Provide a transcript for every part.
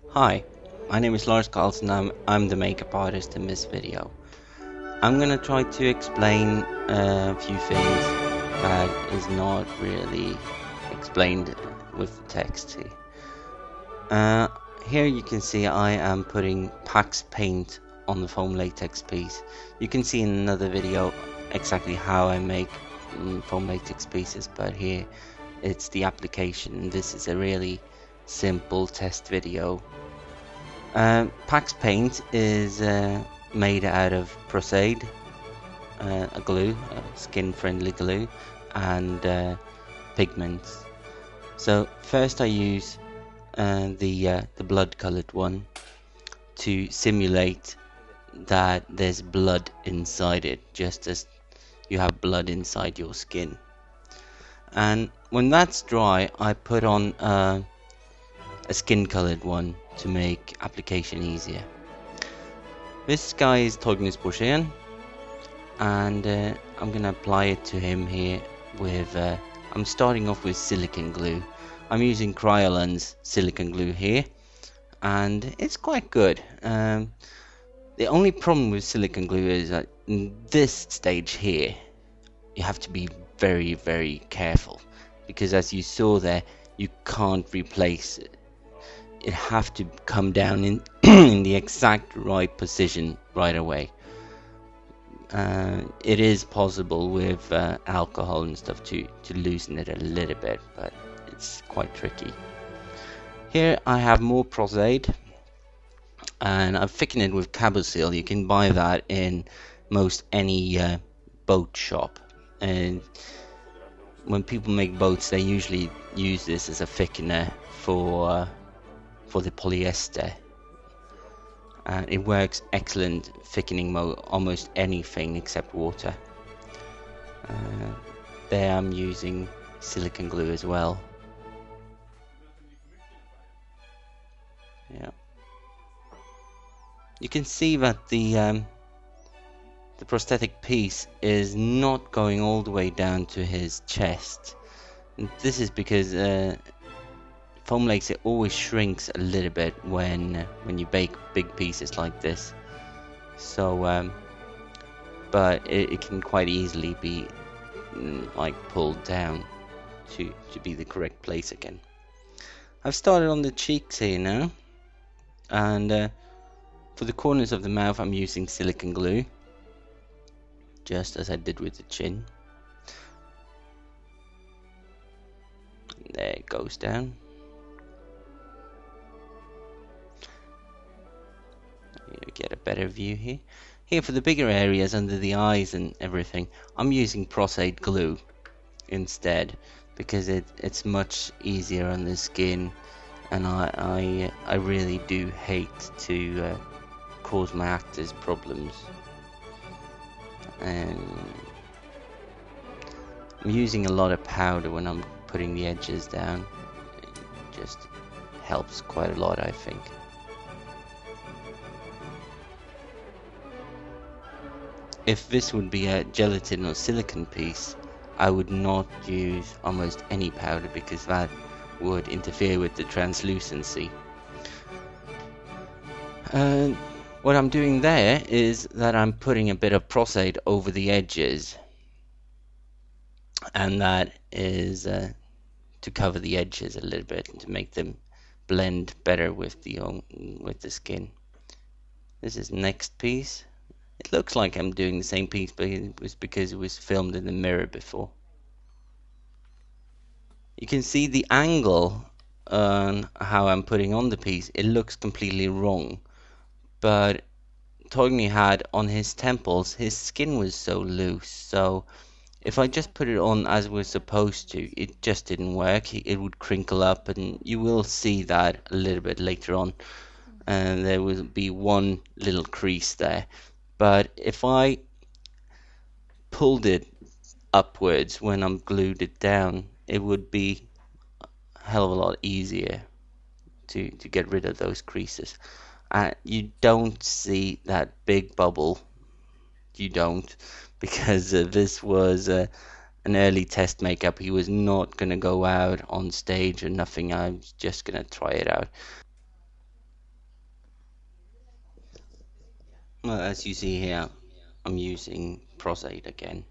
Hi, my name is Lars Carlsson. I'm the makeup artist in this video. I'm gonna try to explain a few things that is not really explained with the text here. Here you can see I am putting Pax paint on the foam latex piece. You can see in another video exactly how I make foam latex pieces, but here it's the application. This is a really simple test video. Pax paint is made out of Prosthetics, a glue, a skin-friendly glue, and pigments. So first I use the blood-colored one to simulate that there's blood inside it, just as you have blood inside your skin. And when that's dry, I put on a skin-colored one to make application easier. This guy is Torgnis Borsen, and I'm gonna apply it to him here with I'm starting off with silicone glue. I'm using Kryolan's silicone glue here, and it's quite good. The only problem with silicone glue is that in this stage here you have to be very careful, because as you saw there, you can't replace it. It have to come down in in the exact right position right away. It is possible with alcohol and stuff to loosen it a little bit, but it's quite tricky. Here I have more Fixate, and I've thickened it with cabosil. You can buy that in most any boat shop, and when people make boats, they usually use this as a thickener for the polyester. It works excellent thickening almost anything except water. There I'm using silicone glue as well. Yeah. You can see that the prosthetic piece is not going all the way down to his chest. And this is because foam latex, it always shrinks a little bit when you bake big pieces like this. So, but it can quite easily be like pulled down to be the correct place again. I've started on the cheeks here now, and for the corners of the mouth I'm using silicone glue, just as I did with the chin. There it goes down. You get a better view here. Here for the bigger areas under the eyes and everything, I'm using Fixate glue instead, because it's much easier on the skin, and I really do hate to cause my actors problems. And I'm using a lot of powder when I'm putting the edges down. It just helps quite a lot, I think. If this would be a gelatin or silicone piece, I would not use almost any powder, because that would interfere with the translucency. What I'm doing there is that I'm putting a bit of Fixate over the edges, and that is to cover the edges a little bit and to make them blend better with the skin. This is next piece. It looks like I'm doing the same piece, but it was because it was filmed in the mirror before. You can see the angle on how I'm putting on the piece. It looks completely wrong, but Torgny had on his temples, his skin was so loose, so if I just put it on as it was supposed to, it just didn't work. It would crinkle up, and you will see that a little bit later on, and there will be one little crease there. But if I pulled it upwards when I'm glued it down, it would be a hell of a lot easier to get rid of those creases. You don't see that big bubble. You don't, because this was an early test makeup. He was not going to go out on stage or nothing. I was just going to try it out. Well, as you see here, I'm using Prosthetics again.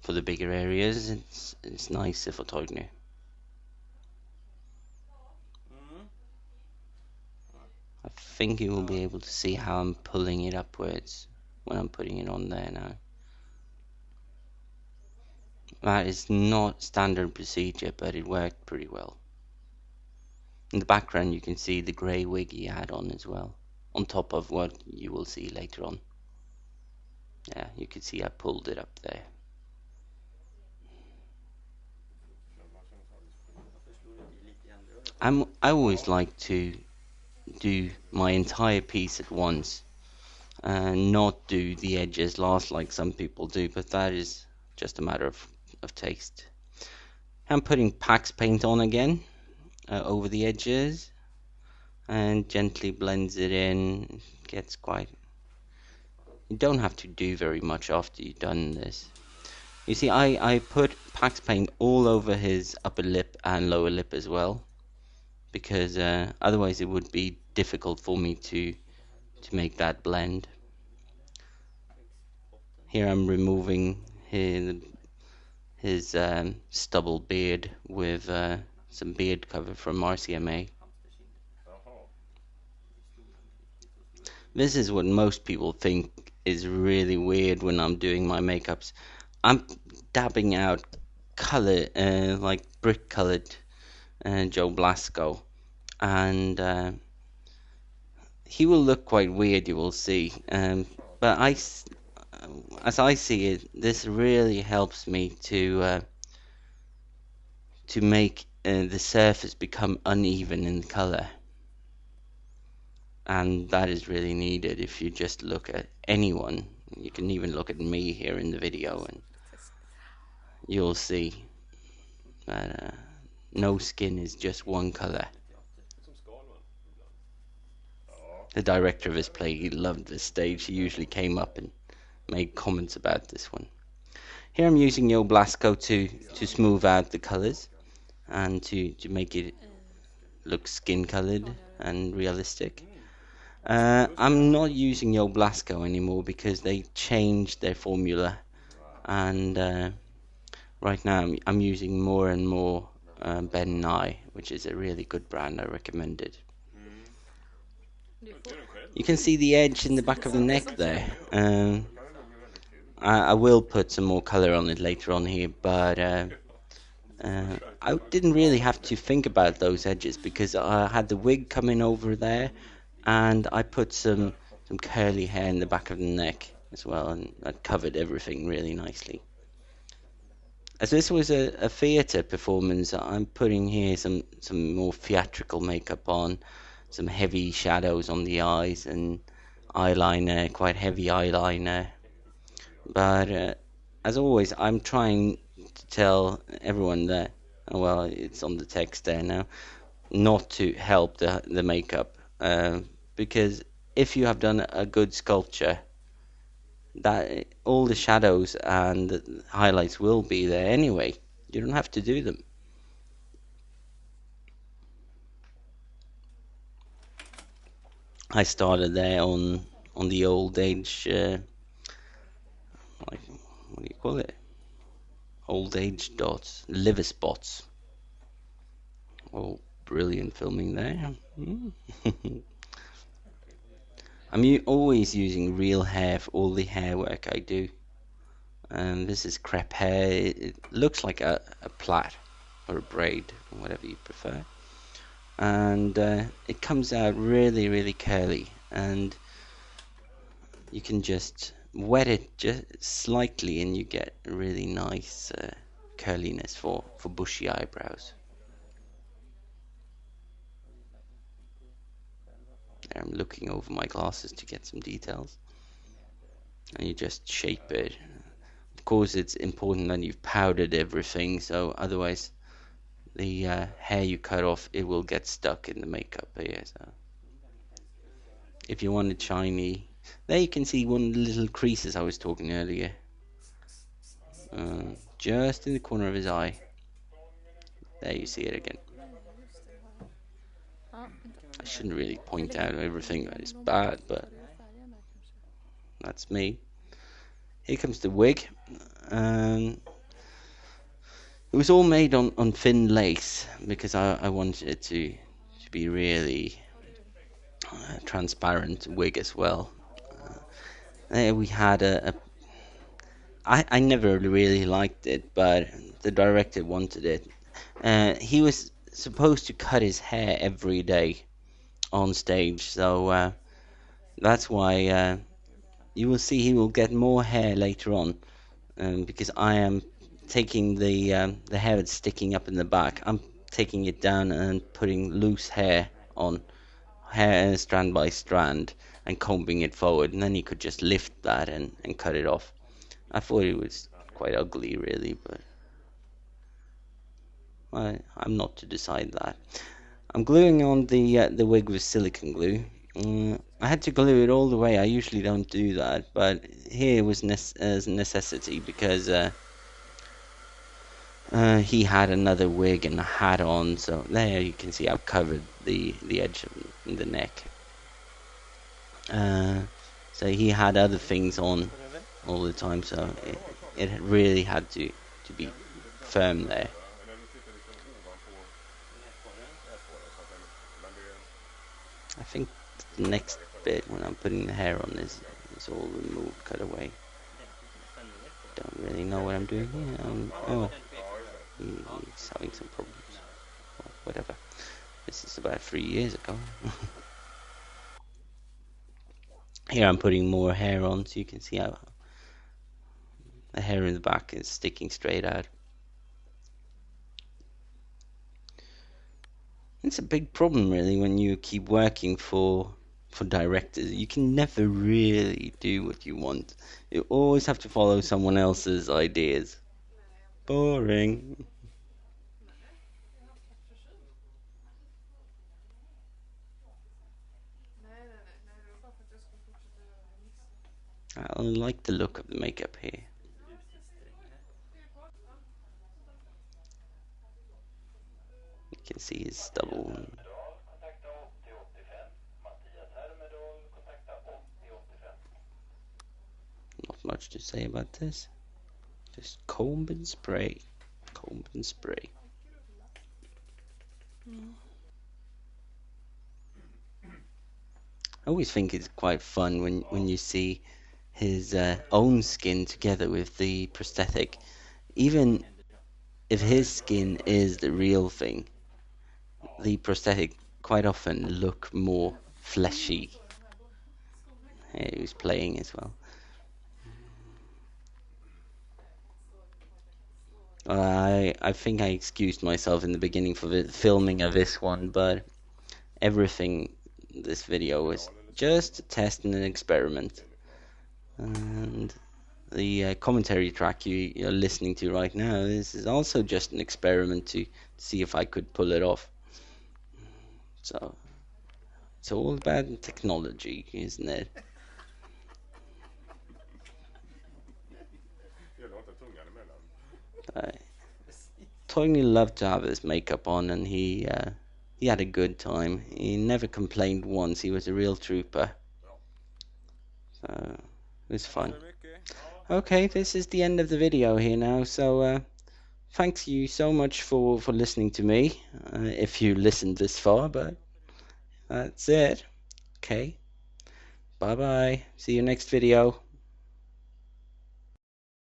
For the bigger areas, it's nicer for thickener. I think you will be able to see how I'm pulling it upwards when I'm putting it on there now. That is not standard procedure, but it worked pretty well. In the background you can see the grey wig he had on as well, on top of what you will see later on. Yeah, you can see I pulled it up there. I always like to do my entire piece at once and not do the edges last like some people do, but that is just a matter of taste. I'm putting Pax paint on again over the edges and gently blends it in. Gets quite. You don't have to do very much after you've done this. You see, I put Pax paint all over his upper lip and lower lip as well, because otherwise it would be difficult for me to make that blend. Here I'm removing his stubble beard with some beard cover from RCMA. This is what most people think is really weird when I'm doing my makeups. I'm dabbing out color, like brick colored Joe Blasco, and he will look quite weird, you will see. But as I see it, this really helps me to make the surface become uneven in color. And that is really needed. If you just look at anyone, you can even look at me here in the video, and you'll see that no skin is just one color. The director of his play, he loved this stage. He usually came up and made comments about this one. Here I'm using Joe Blasco to smooth out the colors and to make it look skin colored and realistic. I'm not using Joe Blasco anymore because they changed their formula, and right now I'm using more and more Ben Nye, which is a really good brand. I recommend it. You can see the edge in the back of the neck there. I will put some more color on it later on here, but I didn't really have to think about those edges because I had the wig coming over there, and I put some curly hair in the back of the neck as well, and that covered everything really nicely. As this was a theatre performance, I'm putting here some more theatrical makeup on, some heavy shadows on the eyes and eyeliner, quite heavy eyeliner. But as always, I'm trying to tell everyone that, oh, well, it's on the text there now, not to help the makeup. Because if you have done a good sculpture, that all the shadows and the highlights will be there anyway. You don't have to do them. I started there on the old age, like, what do you call it? Old age dots, liver spots. Oh, brilliant filming there. I'm always using real hair for all the hair work I do. This is crepe hair. It looks like a plait or a braid, whatever you prefer. And it comes out really, really curly. And you can just wet it just slightly and you get a really nice curliness for bushy eyebrows. I'm looking over my glasses to get some details. And you just shape it. Of course, it's important that you've powdered everything, so otherwise the hair you cut off, it will get stuck in the makeup here. So if you want it shiny, there you can see one of the little creases I was talking earlier. Just in the corner of his eye. There you see it again. I shouldn't really point out everything that is bad, but that's me. Here comes the wig. Um, it was all made on thin lace because I wanted it to be really transparent wig as well. There we had I never really liked it, but the director wanted it. He was supposed to cut his hair every day on stage, so that's why you will see he will get more hair later on, because I am taking the hair that's sticking up in the back. I'm taking it down and putting loose hair on, hair strand by strand, and combing it forward, and then you could just lift that and cut it off. I thought it was quite ugly, really, but I'm not to decide that. I'm gluing on the wig with silicone glue. I had to glue it all the way. I usually don't do that, but here was as a necessity because he had another wig and a hat on, so there you can see I've covered the edge of the neck. So he had other things on all the time, so it really had to be firm there. I think the next bit when I'm putting the hair on is all removed, cut away. Don't really know what I'm doing here. Oh, he's having some problems. Well, whatever. This is about 3 years ago. Here I'm putting more hair on, so you can see how the hair in the back is sticking straight out. It's a big problem, really, when you keep working for directors. You can never really do what you want. You always have to follow someone else's ideas. Boring. I like the look of the makeup here. You can see his stubble. Not much to say about this. Just comb and spray. Comb and spray. I always think it's quite fun when you see his own skin together with the prosthetic. Even if his skin is the real thing, the prosthetic quite often look more fleshy. Yeah, he was playing as well. I think I excused myself in the beginning for the filming of this one, but everything this video was just a test and an experiment. And the commentary track you're listening to right now, this is also just an experiment to see if I could pull it off. So it's all about technology, isn't it? Tony loved to have his makeup on, and he had a good time. He never complained once. He was a real trooper. So it was fun. Okay, this is the end of the video here now. So thanks you so much for listening to me, if you listened this far. But that's it. Okay. Bye bye. See you next video.